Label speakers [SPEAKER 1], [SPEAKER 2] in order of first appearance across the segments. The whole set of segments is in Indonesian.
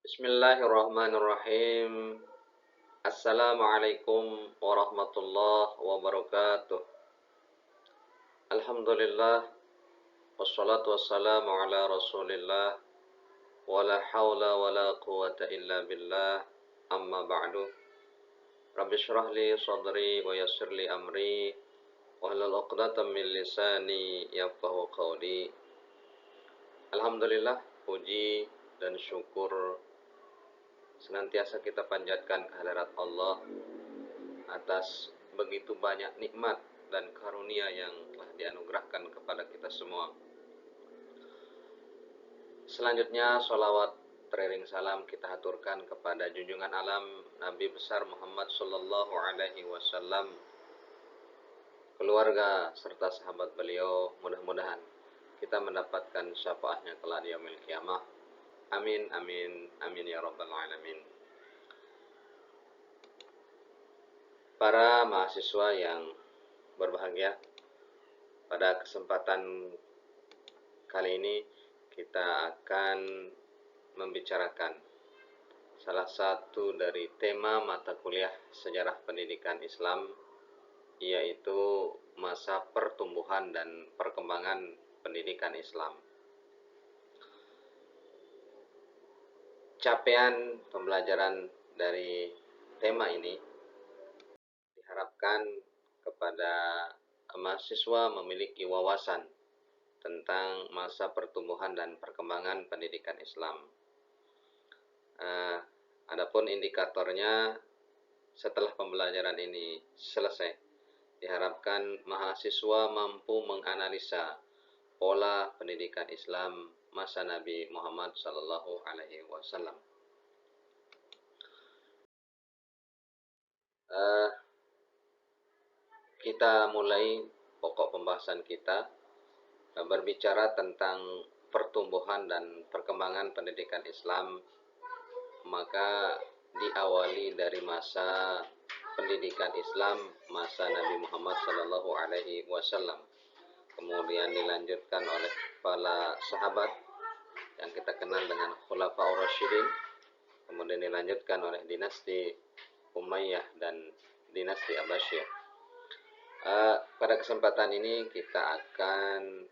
[SPEAKER 1] Bismillahirrahmanirrahim. Assalamualaikum warahmatullahi wabarakatuh. Alhamdulillah, wassalatu wassalamu ala rasulillah, wala hawla wala quwata illa billah, amma ba'du. Rabbi syrah li sadri wa yassir li amri, wahlul 'uqdatam min lisani yafqahu qawli. Alhamdulillah, puji dan syukur senantiasa kita panjatkan kehadirat Allah atas begitu banyak nikmat dan karunia yang telah dianugerahkan kepada kita semua. Selanjutnya, sholawat teriring salam kita haturkan kepada junjungan alam Nabi besar Muhammad sallallahu alaihi wasallam, keluarga serta sahabat beliau. Mudah-mudahan kita mendapatkan syafaatnya kelak di yaumil qiyamah. Amin, amin, amin ya rabbal alamin. Para mahasiswa yang berbahagia, pada kesempatan kali ini kita akan membicarakan salah satu dari tema mata kuliah sejarah pendidikan Islam, yaitu masa pertumbuhan dan perkembangan pendidikan Islam. Capaian pembelajaran dari tema ini diharapkan kepada mahasiswa memiliki wawasan tentang masa pertumbuhan dan perkembangan pendidikan Islam. Adapun indikatornya setelah pembelajaran ini selesai, diharapkan mahasiswa mampu menganalisa pola pendidikan Islam masa Nabi Muhammad sallallahu alaihi wasallam. Kita mulai pokok pembahasan kita berbicara tentang pertumbuhan dan perkembangan pendidikan Islam, maka diawali dari masa pendidikan Islam masa Nabi Muhammad sallallahu alaihi wasallam. Kemudian dilanjutkan oleh para sahabat yang kita kenal dengan Khulafaur Rasyidin. Kemudian dilanjutkan oleh dinasti Umayyah dan dinasti Abbasiyah. Pada kesempatan ini kita akan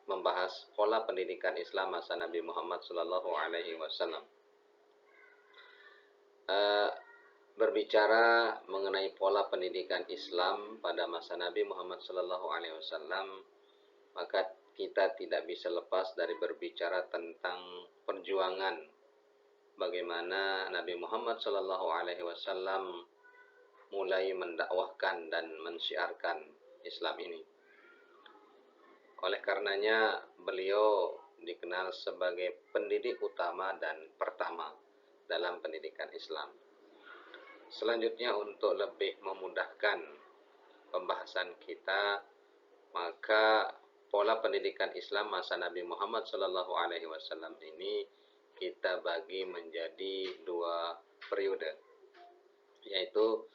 [SPEAKER 1] membahas pola pendidikan Islam masa Nabi Muhammad sallallahu alaihi wasallam. Berbicara mengenai pola pendidikan Islam pada masa Nabi Muhammad sallallahu alaihi wasallam, maka kita tidak bisa lepas dari berbicara tentang perjuangan bagaimana Nabi Muhammad sallallahu alaihi wasallam mulai mendakwahkan dan mensyiarkan Islam ini. Oleh karenanya beliau dikenal sebagai pendidik utama dan pertama dalam pendidikan Islam. Selanjutnya, untuk lebih memudahkan pembahasan kita, maka pola pendidikan Islam masa Nabi Muhammad sallallahu alaihi wasallam ini kita bagi menjadi dua periode, yaitu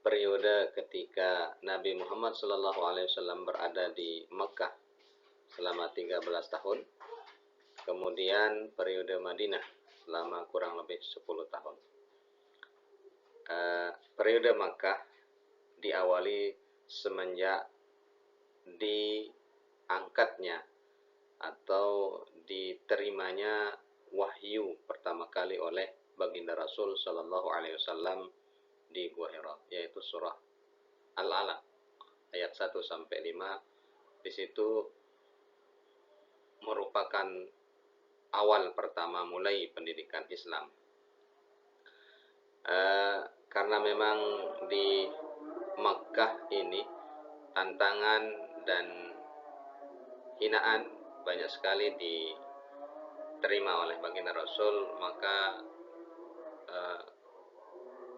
[SPEAKER 1] periode ketika Nabi Muhammad sallallahu alaihi wasallam berada di Mekah selama 13 tahun, kemudian periode Madinah selama kurang lebih 10 tahun. Periode Makkah diawali semenjak diangkatnya atau diterimanya wahyu pertama kali oleh baginda Rasul sallallahu alaihi wasallam di Gua Hira, yaitu surah Al-Alaq ayat 1 sampai 5. Di situ merupakan awal pertama mulai pendidikan Islam. Karena memang di Makkah ini tantangan dan hinaan banyak sekali diterima oleh baginda Rasul, maka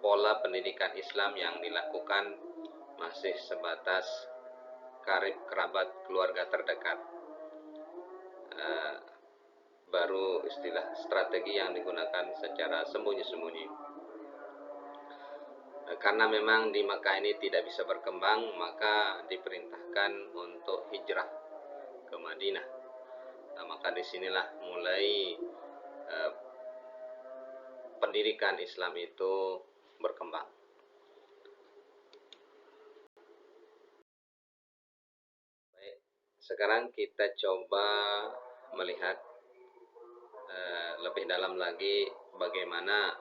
[SPEAKER 1] pola pendidikan Islam yang dilakukan masih sebatas karib kerabat keluarga terdekat. Baru istilah strategi yang digunakan secara sembunyi-sembunyi. Karena memang di Makkah ini tidak bisa berkembang, maka diperintahkan untuk hijrah ke Madinah. Maka disinilah mulai pendidikan Islam itu berkembang. Baik, sekarang kita coba melihat lebih dalam lagi bagaimana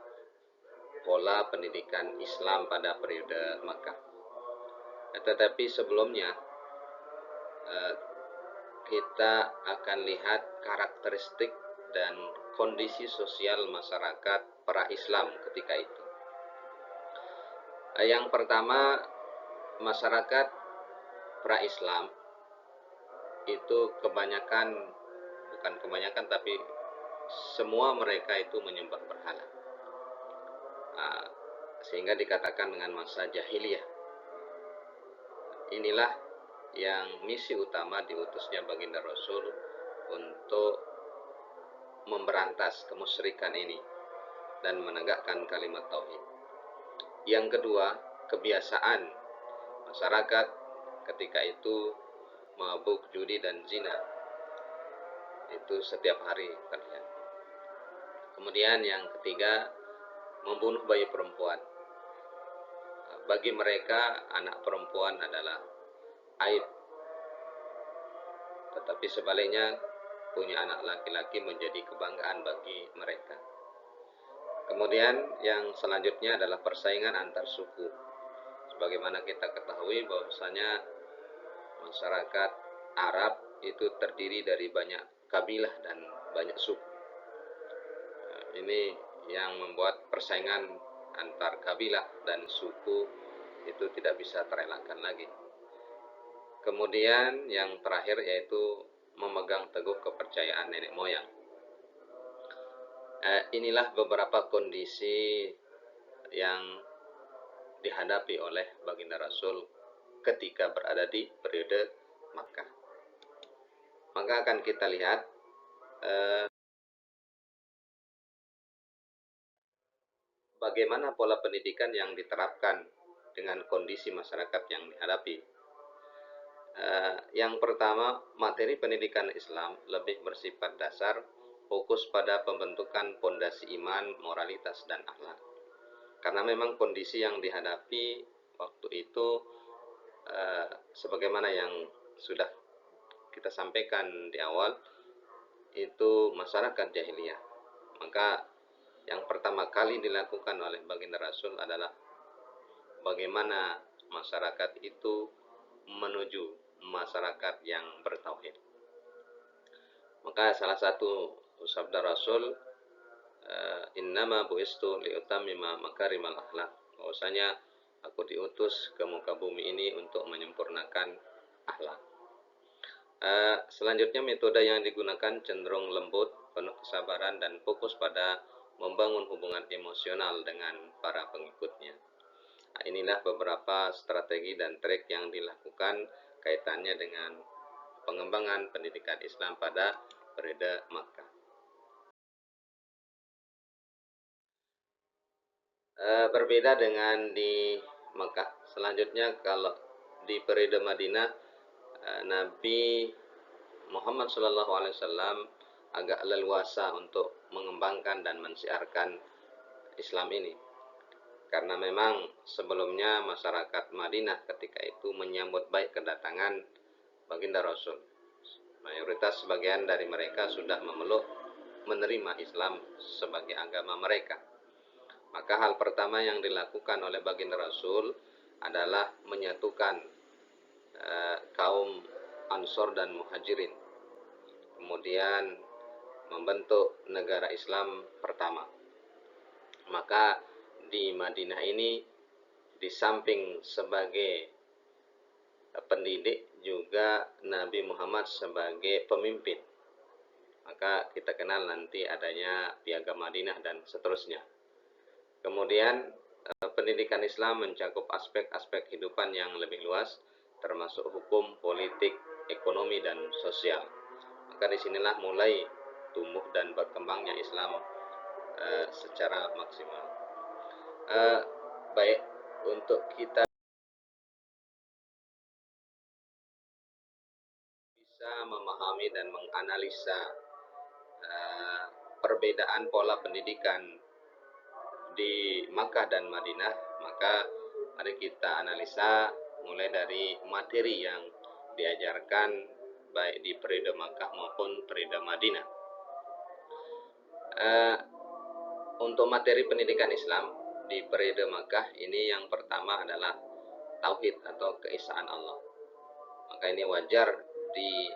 [SPEAKER 1] pola pendidikan Islam pada periode Makkah. Tetapi sebelumnya kita akan lihat karakteristik dan kondisi sosial masyarakat pra-Islam ketika itu. Yang pertama, masyarakat pra-Islam itu bukan kebanyakan tapi semua mereka itu menyembah berhala. Sehingga dikatakan dengan masa jahiliyah. Inilah yang misi utama diutusnya baginda Rasul untuk memberantas kemusyrikan ini dan menegakkan kalimat tauhid. Yang kedua, kebiasaan masyarakat ketika itu mabuk, judi dan zina. Itu setiap hari terlihat. Kemudian yang ketiga, membunuh bayi perempuan. Bagi mereka anak perempuan adalah aib. Tetapi sebaliknya punya anak laki-laki menjadi kebanggaan bagi mereka. Kemudian yang selanjutnya adalah persaingan antar suku. Sebagaimana kita ketahui bahwasanya masyarakat Arab itu terdiri dari banyak kabilah dan banyak suku. Ini yang membuat persaingan antar kabilah dan suku itu tidak bisa terelakkan lagi. Kemudian yang terakhir yaitu memegang teguh kepercayaan nenek moyang. Inilah beberapa kondisi yang dihadapi oleh baginda Rasul ketika berada di periode Makkah. Maka akan kita lihat bagaimana pola pendidikan yang diterapkan dengan kondisi masyarakat yang dihadapi. Yang pertama, materi pendidikan Islam lebih bersifat dasar, fokus pada pembentukan pondasi iman, moralitas, dan akhlak. Karena memang kondisi yang dihadapi waktu itu sebagaimana yang sudah kita sampaikan di awal, itu masyarakat jahiliyah. Maka yang pertama kali dilakukan oleh baginda Rasul adalah bagaimana masyarakat itu menuju masyarakat yang bertauhid. Maka salah satu sabda Rasul, innama bu'istu liutammima makarimal akhlak, bahwasanya aku diutus ke muka bumi ini untuk menyempurnakan akhlak. Selanjutnya metode yang digunakan cenderung lembut, penuh kesabaran dan fokus pada membangun hubungan emosional dengan para pengikutnya. Inilah beberapa strategi dan trik yang dilakukan kaitannya dengan pengembangan pendidikan Islam pada periode Makkah. Berbeda dengan di Makkah. Selanjutnya kalau di periode Madinah, Nabi Muhammad SAW agak leluasa untuk mengembangkan dan mensiarkan Islam ini. Karena memang sebelumnya masyarakat Madinah ketika itu menyambut baik kedatangan baginda Rasul. Mayoritas sebagian dari mereka sudah menerima Islam sebagai agama mereka. Maka hal pertama yang dilakukan oleh baginda Rasul adalah menyatukan kaum Ansor dan Muhajirin. Kemudian membentuk negara Islam pertama. Maka di Madinah ini di samping sebagai pendidik juga Nabi Muhammad sebagai pemimpin. Maka kita kenal nanti adanya Piagam Madinah dan seterusnya. Kemudian pendidikan Islam mencakup aspek-aspek kehidupan yang lebih luas, termasuk hukum, politik, ekonomi, dan sosial. Maka disinilah mulai tumbuh dan berkembangnya Islam secara maksimal. Baik, untuk kita bisa memahami dan menganalisa perbedaan pola pendidikan di Makkah dan Madinah, maka mari kita analisa mulai dari materi yang diajarkan baik di periode Makkah maupun periode Madinah. Untuk materi pendidikan Islam di periode Makkah ini yang pertama adalah tauhid atau keesaan Allah. Maka ini wajar di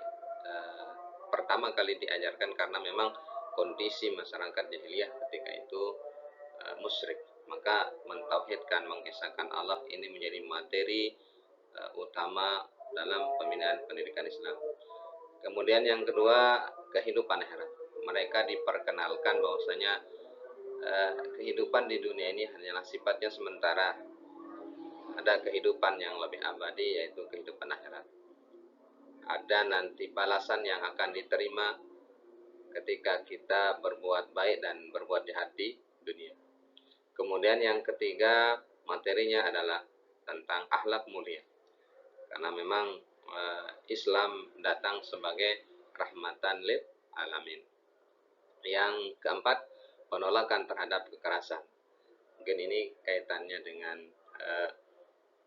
[SPEAKER 1] pertama kali diajarkan karena memang kondisi masyarakat jahiliyah ketika itu musyrik. Maka mentauhidkan, mengesahkan Allah ini menjadi materi utama dalam pembinaan pendidikan Islam. Kemudian yang kedua, kehidupan akhirat. Mereka diperkenalkan bahwasanya kehidupan di dunia ini hanyalah sifatnya sementara. Ada kehidupan yang lebih abadi, yaitu kehidupan akhirat. Ada nanti balasan yang akan diterima ketika kita berbuat baik dan berbuat jahat di dunia. Kemudian yang ketiga, materinya adalah tentang akhlak mulia. Karena memang Islam datang sebagai rahmatan lil alamin. Yang keempat, penolakan terhadap kekerasan. Mungkin ini kaitannya dengan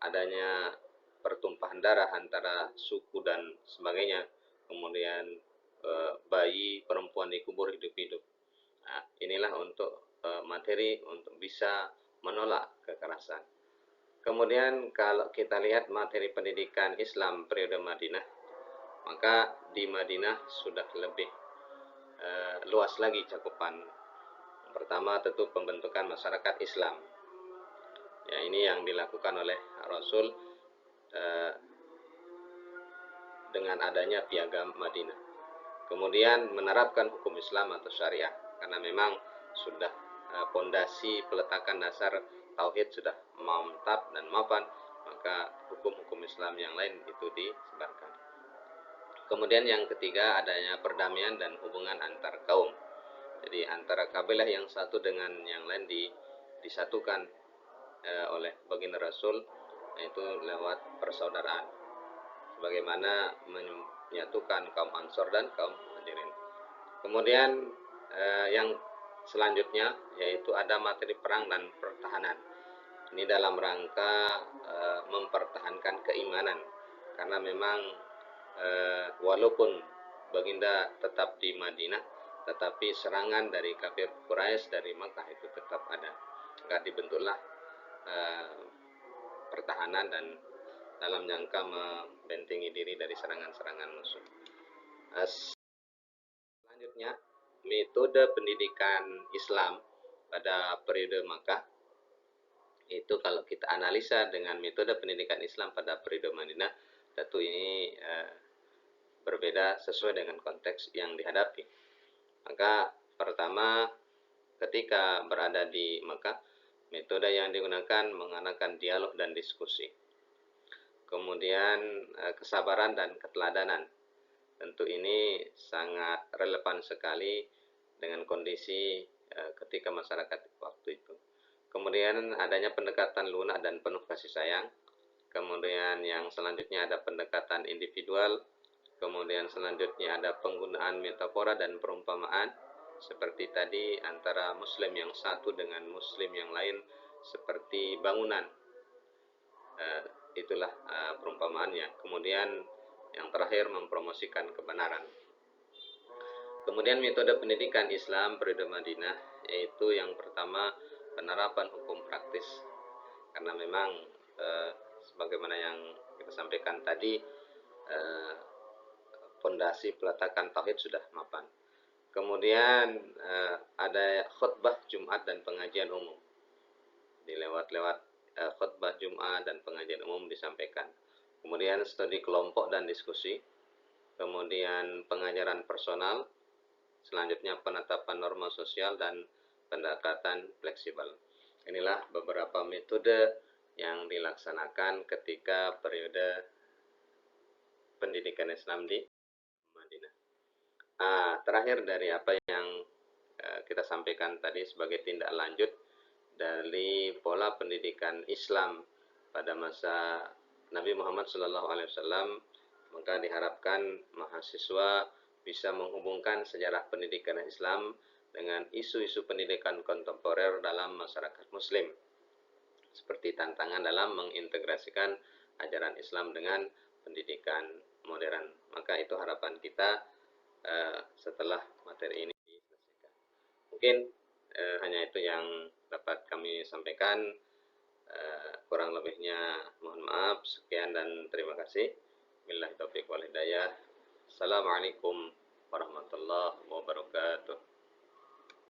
[SPEAKER 1] adanya pertumpahan darah antara suku dan sebagainya, kemudian bayi perempuan dikubur hidup-hidup. Nah, inilah untuk materi untuk bisa menolak kekerasan. Kemudian kalau kita lihat materi pendidikan Islam periode Madinah, maka di Madinah sudah lebih luas lagi cakupan. Pertama tentu pembentukan masyarakat Islam. Ya, ini yang dilakukan oleh Rasul dengan adanya piagam Madinah. Kemudian menerapkan hukum Islam atau syariah, karena memang sudah pondasi peletakan dasar tauhid sudah mantap dan mapan, maka hukum-hukum Islam yang lain itu disebarkan. Kemudian yang ketiga, adanya perdamaian dan hubungan antar kaum. Jadi antara kabilah yang satu dengan yang lain disatukan oleh baginda Rasul, yaitu lewat persaudaraan, sebagaimana menyatukan kaum Ansor dan kaum Muhajirin. Kemudian yang selanjutnya yaitu ada materi perang dan pertahanan. Ini dalam rangka mempertahankan keimanan, karena memang walaupun baginda tetap di Madinah, tetapi serangan dari kafir Quraisy dari Makkah itu tetap ada. Maka dibentuklah pertahanan dan dalam jangka membentengi diri dari serangan-serangan musuh. Selanjutnya, metode pendidikan Islam pada periode Makkah itu kalau kita analisa dengan metode pendidikan Islam pada periode Madinah, tentu ini berbeda sesuai dengan konteks yang dihadapi. Maka pertama, ketika berada di Makkah, metode yang digunakan menggunakan dialog dan diskusi. Kemudian kesabaran dan keteladanan. Tentu ini sangat relevan sekali dengan kondisi ketika masyarakat waktu itu. Kemudian adanya pendekatan lunak dan penuh kasih sayang. Kemudian yang selanjutnya ada pendekatan individual. Kemudian selanjutnya ada penggunaan metafora dan perumpamaan. Seperti tadi antara muslim yang satu dengan muslim yang lain seperti bangunan. Itulah perumpamaannya. Kemudian yang terakhir mempromosikan kebenaran. Kemudian metode pendidikan Islam periode Madinah, yaitu yang pertama penerapan hukum praktis. Karena memang sebagaimana yang kita sampaikan tadi, fondasi peletakan tauhid sudah mapan. Kemudian ada khutbah Jumat dan pengajian umum. Di lewat-lewat khutbah Jumat dan pengajian umum disampaikan. Kemudian studi kelompok dan diskusi. Kemudian pengajaran personal. Selanjutnya penetapan norma sosial dan pendekatan fleksibel. Inilah beberapa metode yang dilaksanakan ketika periode pendidikan Islam di Madinah. Terakhir dari apa yang kita sampaikan tadi sebagai tindak lanjut dari pola pendidikan Islam pada masa Nabi Muhammad SAW, maka diharapkan mahasiswa bisa menghubungkan sejarah pendidikan Islam dengan isu-isu pendidikan kontemporer dalam masyarakat muslim, seperti tantangan dalam mengintegrasikan ajaran Islam dengan pendidikan modern. Maka itu harapan kita setelah materi ini diselesaikan. Mungkin hanya itu yang dapat kami sampaikan. Kurang lebihnya mohon maaf. Sekian dan terima kasih. Billahi taufiq wal hidayah. Assalamualaikum warahmatullahi wabarakatuh.